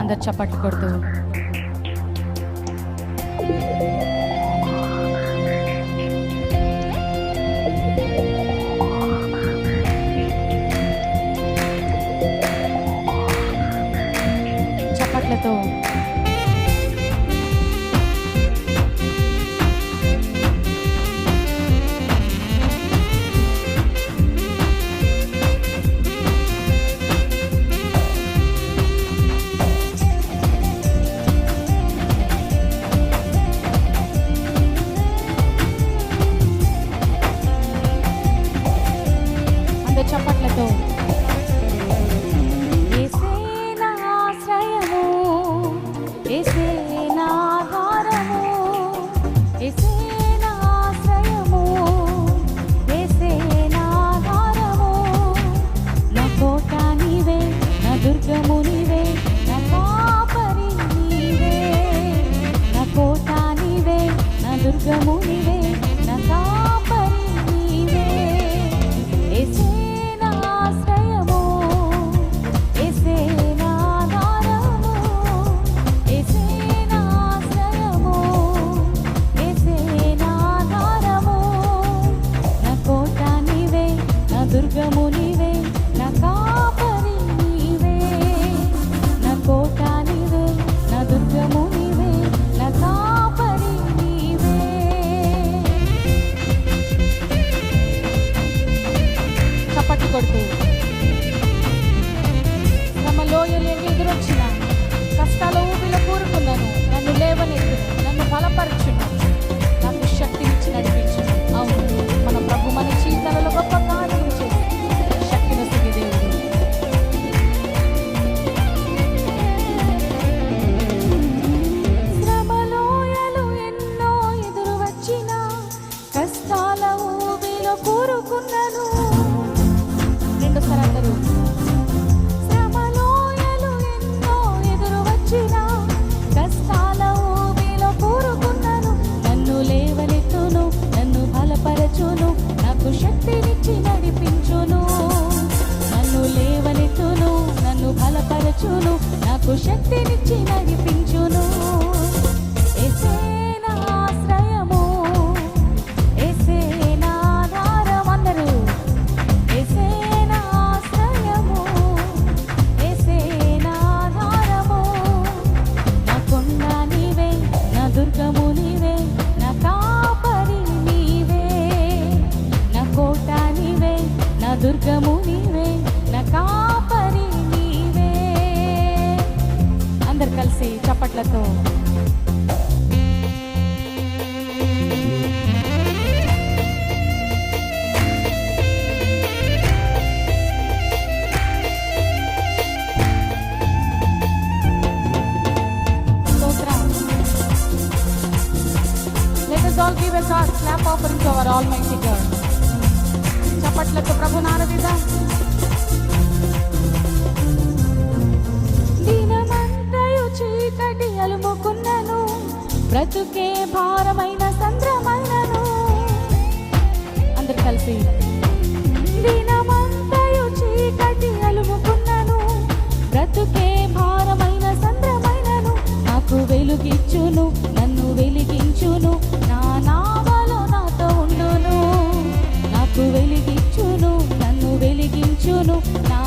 అందరు చప్పట్లు కొడుతూ చప్పట్లతో చప్పట్లతో యేసే నా ఆశ్రయము, యేసే నా ఆధారము, యేసే నా ఆశ్రయము, యేసే నా ఆధారము, నా కోట నీవే, నా దుర్గము నీవే, నా కాపరి నీవే, నా కోట నీవే, నా దుర్గము నీవే, నా కాపరి నీవే. యేసే దుర్గము నీవే, నా కాపరి నీవే, నా కోట నీవే, నా దుర్గము నీవే, నా కాపరి నీవే. చప్పట్లు కొడుతూ శ్రమలోయలు ఎదురొచ్చిన, కష్టాల ఊబిలో కూరుకున్నాను, నన్ను లేవనెత్తును, నన్ను బలపరచును, నాకు శక్తినిచ్చి నడిపించును. అవును, మన ప్రభు మన జీవితాలలో గొప్ప కార్యం చేసి శక్తిని సిగి దేవుడు. శ్రమలోయలు ఎన్నో ఎదురు వచ్చిన, కష్టాల ఊబిలో కూరుకున్నాను. రెండోసారి అందరూ శ్రమలోయలు ఎన్నో ఎదురు వచ్చిన, కష్టాల ఊబిలో కూరుకున్నాను, నన్ను లేవనెత్తును, నన్ను బలపరచును, నాకు శక్తినిచ్చి నడిపించును, నన్ను లేవనెత్తును, నన్ను బలపరచును, నాకు శక్తినిచ్చి నడిపించును. యేసే నా ఆశ్రయము, యేసే నా ఆధారం. అందరూ యేసే నా ఆశ్రయము, యేసే నా ఆధారము, నా కొండ నీవే, నా దుర్గము నీవే, నా కాపరి నీవే, నా కోట నీవే, నా దుర్గము నీవే, నా కాపరి నీవే. అందరు కలిసి చప్పట్లతో let us all give a clap offering to our almighty God. చప్పట్లతో ప్రభుని ఆరాధిద్దాం. దినమంతయు చీకటి అలుముకున్నను, బ్రతుకే భారమైన సంద్రమైనను. అందరు కలిసి దినమంతయు చీకటి అలుముకున్నను, బ్రతుకే భారమైన సంద్రమైనను, నాకు వెలుగిచ్చును, నన్ను వెలిగించును, నా నామలో నాతో ఉండును, నాకు వెలిగించును, నన్ను వెలిగించును, నా